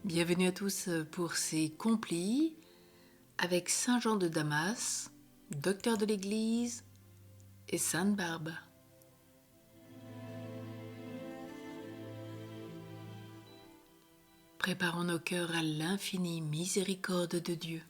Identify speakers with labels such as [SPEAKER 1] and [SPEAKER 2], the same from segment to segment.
[SPEAKER 1] Bienvenue à tous pour ces complis avec Saint Jean de Damas, docteur de l'Église, et Sainte Barbe. Préparons nos cœurs à l'infinie miséricorde de Dieu.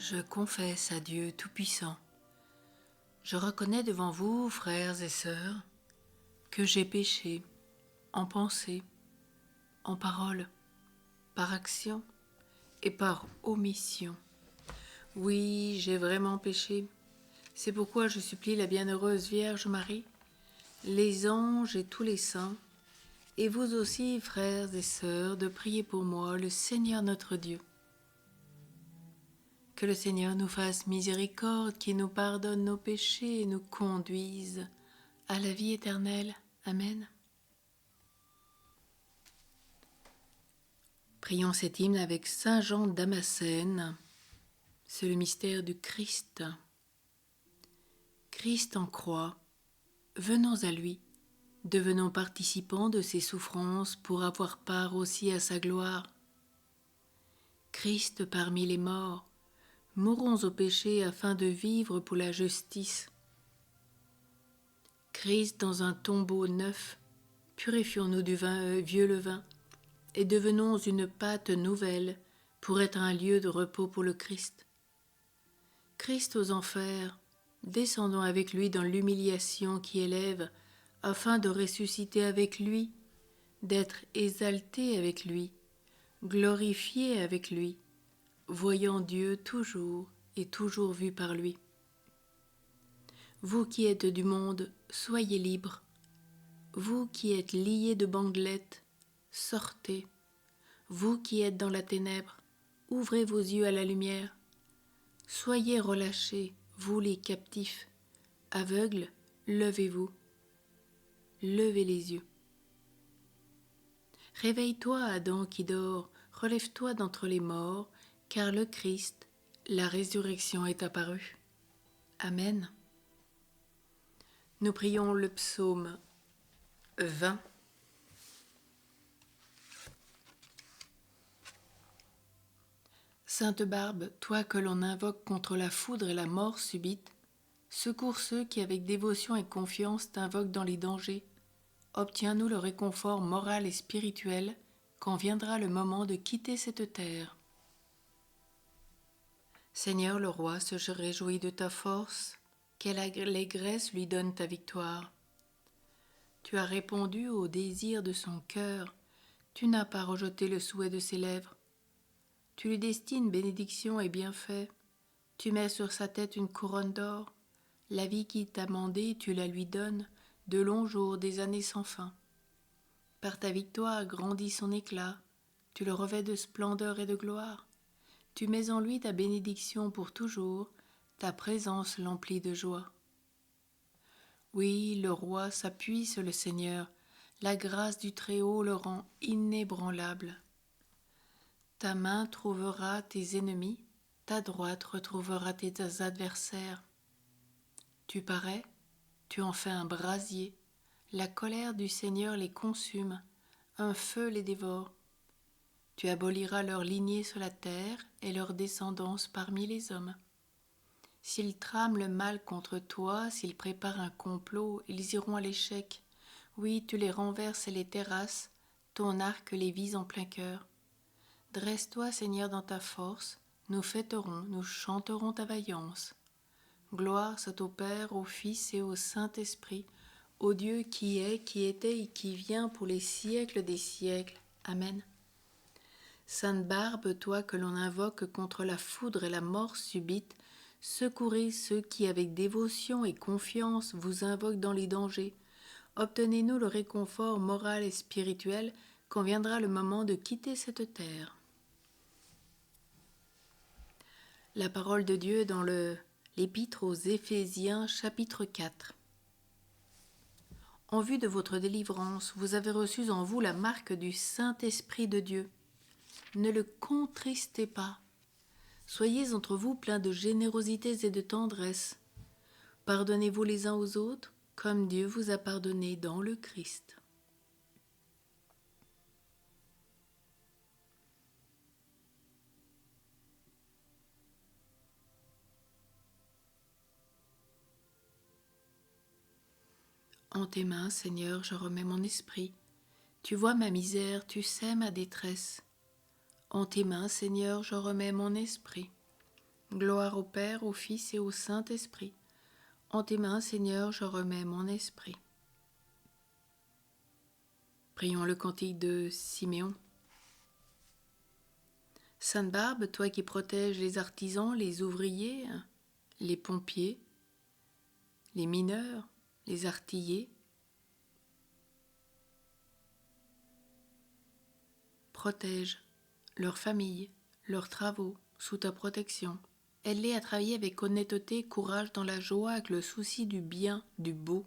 [SPEAKER 1] Je confesse à Dieu Tout-Puissant. Je reconnais devant vous, frères et sœurs, que j'ai péché en pensée, en parole, par action et par omission. Oui, j'ai vraiment péché. C'est pourquoi je supplie la bienheureuse Vierge Marie, les anges et tous les saints, et vous aussi, frères et sœurs, de prier pour moi, le Seigneur notre Dieu. Que le Seigneur nous fasse miséricorde, qu'il nous pardonne nos péchés et nous conduise à la vie éternelle. Amen. Prions cet hymne avec Saint Jean Damascène. C'est le mystère du Christ. Christ en croix, venons à lui, devenons participants de ses souffrances pour avoir part aussi à sa gloire. Christ parmi les morts, mourons au péché afin de vivre pour la justice. Christ dans un tombeau neuf, purifions-nous du vieux levain et devenons une pâte nouvelle pour être un lieu de repos pour le Christ. Christ aux enfers, descendons avec lui dans l'humiliation qui élève afin de ressusciter avec lui, d'être exaltés avec lui, glorifiés avec lui, voyant Dieu toujours et toujours vu par lui. Vous qui êtes du monde, soyez libres. Vous qui êtes liés de bandelettes, sortez. Vous qui êtes dans la ténèbre, ouvrez vos yeux à la lumière. Soyez relâchés, vous les captifs. Aveugles, levez-vous. Levez les yeux. Réveille-toi, Adam qui dort, relève-toi d'entre les morts, car le Christ, la résurrection est apparue. Amen. Nous prions le psaume 20. Sainte Barbe, toi que l'on invoque contre la foudre et la mort subite, secours ceux qui avec dévotion et confiance t'invoquent dans les dangers. Obtiens-nous le réconfort moral et spirituel quand viendra le moment de quitter cette terre. Seigneur le roi se réjouit de ta force, quelle allégresse lui donne ta victoire. Tu as répondu au désir de son cœur, tu n'as pas rejeté le souhait de ses lèvres. Tu lui destines bénédiction et bienfait, tu mets sur sa tête une couronne d'or, la vie qui t'a mandée tu la lui donnes, de longs jours, des années sans fin. Par ta victoire grandit son éclat, tu le revêts de splendeur et de gloire. Tu mets en lui ta bénédiction pour toujours, ta présence l'emplit de joie. Oui, le roi s'appuie sur le Seigneur, la grâce du Très-Haut le rend inébranlable. Ta main trouvera tes ennemis, ta droite retrouvera tes adversaires. Tu parais, tu en fais un brasier, la colère du Seigneur les consume, un feu les dévore. Tu aboliras leur lignée sur la terre et leur descendance parmi les hommes. S'ils trament le mal contre toi, s'ils préparent un complot, ils iront à l'échec. Oui, tu les renverses et les terrasses, ton arc les vise en plein cœur. Dresse-toi, Seigneur, dans ta force, nous fêterons, nous chanterons ta vaillance. Gloire soit au Père, au Fils et au Saint-Esprit, au Dieu qui est, qui était et qui vient pour les siècles des siècles. Amen. Sainte Barbe, toi que l'on invoque contre la foudre et la mort subite, secourez ceux qui avec dévotion et confiance vous invoquent dans les dangers. Obtenez-nous le réconfort moral et spirituel quand viendra le moment de quitter cette terre. La parole de Dieu dans l'Épître aux Éphésiens chapitre 4. En vue de votre délivrance, vous avez reçu en vous la marque du Saint-Esprit de Dieu. Ne le contristez pas. Soyez entre vous pleins de générosité et de tendresse. Pardonnez-vous les uns aux autres, comme Dieu vous a pardonné dans le Christ. En tes mains, Seigneur, je remets mon esprit. Tu vois ma misère, tu sais ma détresse. En tes mains, Seigneur, je remets mon esprit. Gloire au Père, au Fils et au Saint-Esprit. En tes mains, Seigneur, je remets mon esprit. Prions le cantique de Siméon. Sainte Barbe, toi qui protèges les artisans, les ouvriers, les pompiers, les mineurs, les artillers, protège leurs familles, leurs travaux sous ta protection. Aide-les à travailler avec honnêteté et courage dans la joie, avec le souci du bien, du beau.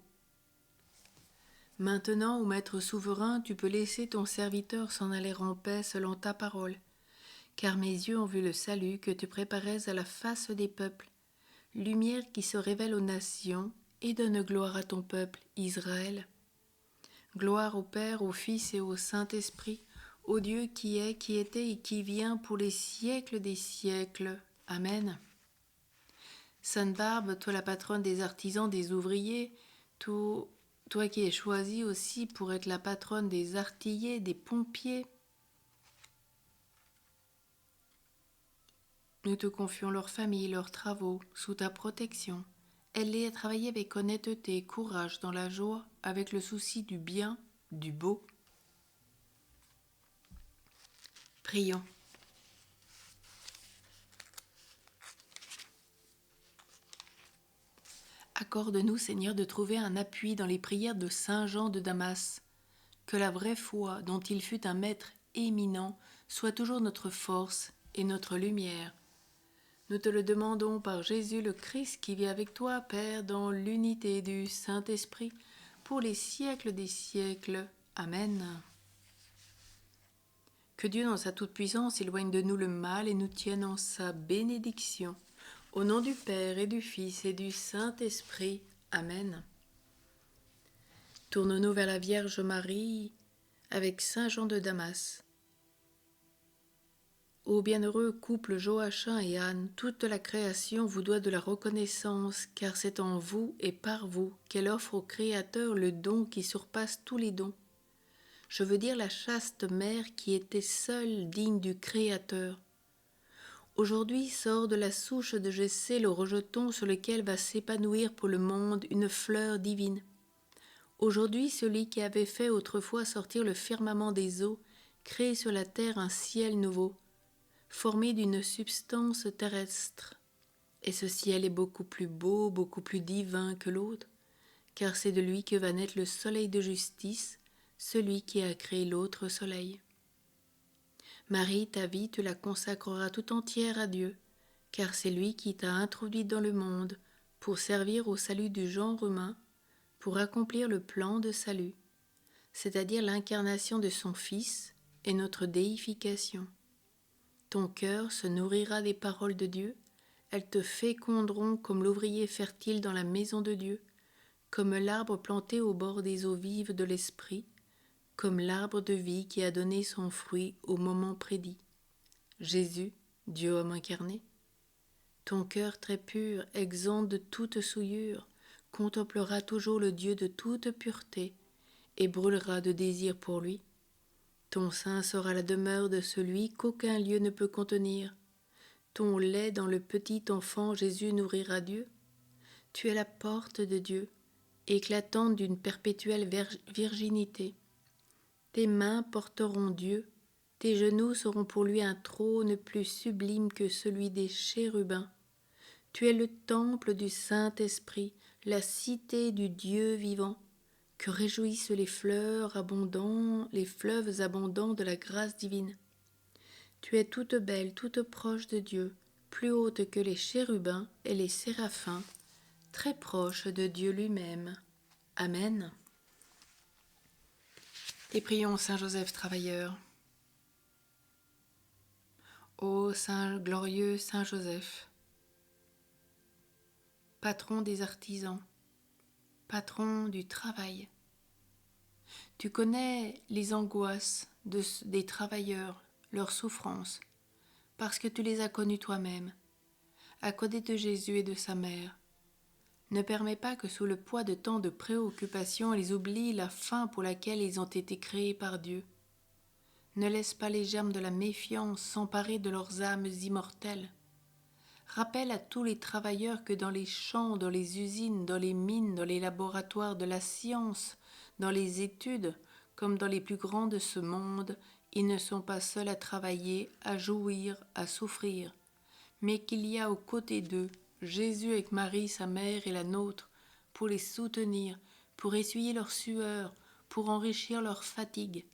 [SPEAKER 1] Maintenant, ô Maître souverain, tu peux laisser ton serviteur s'en aller en paix selon ta parole, car mes yeux ont vu le salut que tu préparais à la face des peuples, lumière qui se révèle aux nations et donne gloire à ton peuple, Israël. Gloire au Père, au Fils et au Saint-Esprit, au Dieu qui est, qui était et qui vient pour les siècles des siècles. Amen. Sainte Barbe, toi la patronne des artisans, des ouvriers, toi qui es choisie aussi pour être la patronne des artillers, des pompiers, nous te confions leurs familles, leurs travaux, sous ta protection. Aide-les à travailler avec honnêteté et courage dans la joie, avec le souci du bien, du beau. Prions. Accorde-nous, Seigneur, de trouver un appui dans les prières de Saint Jean de Damas. Que la vraie foi, dont il fut un maître éminent, soit toujours notre force et notre lumière. Nous te le demandons par Jésus le Christ qui vit avec toi, Père, dans l'unité du Saint-Esprit, pour les siècles des siècles. Amen. Que Dieu, dans sa toute-puissance, éloigne de nous le mal et nous tienne en sa bénédiction. Au nom du Père et du Fils et du Saint-Esprit. Amen. Tournons-nous vers la Vierge Marie avec Saint Jean de Damas. Ô bienheureux couple Joachim et Anne, toute la création vous doit de la reconnaissance, car c'est en vous et par vous qu'elle offre au Créateur le don qui surpasse tous les dons. Je veux dire la chaste mère qui était seule digne du Créateur. Aujourd'hui sort de la souche de Jessé le rejeton sur lequel va s'épanouir pour le monde une fleur divine. Aujourd'hui celui qui avait fait autrefois sortir le firmament des eaux crée sur la terre un ciel nouveau, formé d'une substance terrestre. Et ce ciel est beaucoup plus beau, beaucoup plus divin que l'autre, car c'est de lui que va naître le soleil de justice, celui qui a créé l'autre soleil. Marie, ta vie, tu la consacreras tout entière à Dieu, car c'est lui qui t'a introduit dans le monde pour servir au salut du genre humain, pour accomplir le plan de salut, c'est-à-dire l'incarnation de son Fils et notre déification. Ton cœur se nourrira des paroles de Dieu, elles te féconderont comme l'ouvrier fertile dans la maison de Dieu, comme l'arbre planté au bord des eaux vives de l'Esprit, comme l'arbre de vie qui a donné son fruit au moment prédit. Jésus, Dieu homme incarné, ton cœur très pur, exempt de toute souillure, contemplera toujours le Dieu de toute pureté et brûlera de désir pour lui. Ton sein sera la demeure de celui qu'aucun lieu ne peut contenir. Ton lait dans le petit enfant Jésus nourrira Dieu. Tu es la porte de Dieu, éclatante d'une perpétuelle virginité. Tes mains porteront Dieu, tes genoux seront pour lui un trône plus sublime que celui des chérubins. Tu es le temple du Saint-Esprit, la cité du Dieu vivant. Que réjouissent les fleuves abondants de la grâce divine. Tu es toute belle, toute proche de Dieu, plus haute que les chérubins et les séraphins, très proche de Dieu lui-même. Amen. Et prions Saint Joseph travailleur. Ô Saint glorieux Saint Joseph, patron des artisans, patron du travail, tu connais les angoisses des travailleurs, leurs souffrances, parce que tu les as connues toi-même, à côté de Jésus et de sa mère. Ne permets pas que sous le poids de tant de préoccupations, ils oublient la fin pour laquelle ils ont été créés par Dieu. Ne laisse pas les germes de la méfiance s'emparer de leurs âmes immortelles. Rappelle à tous les travailleurs que dans les champs, dans les usines, dans les mines, dans les laboratoires de la science, dans les études, comme dans les plus grands de ce monde, ils ne sont pas seuls à travailler, à jouir, à souffrir, mais qu'il y a aux côtés d'eux Jésus avec Marie, sa mère et la nôtre, pour les soutenir, pour essuyer leurs sueurs, pour enrichir leurs fatigues.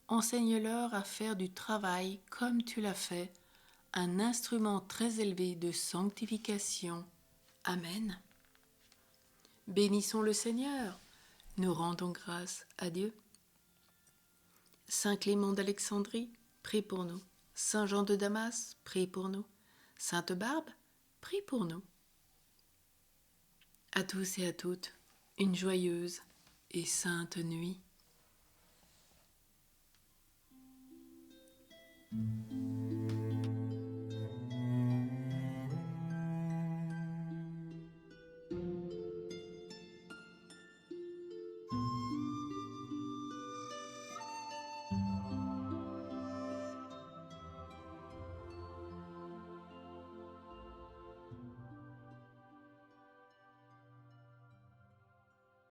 [SPEAKER 1] Enseigne-leur à faire du travail, comme tu l'as fait, un instrument très élevé de sanctification. Amen. Bénissons le Seigneur. Nous rendons grâce à Dieu. Saint Clément d'Alexandrie, prie pour nous. Saint Jean de Damas, prie pour nous. Sainte Barbe, prie pour nous. À tous et à toutes, une joyeuse et sainte nuit.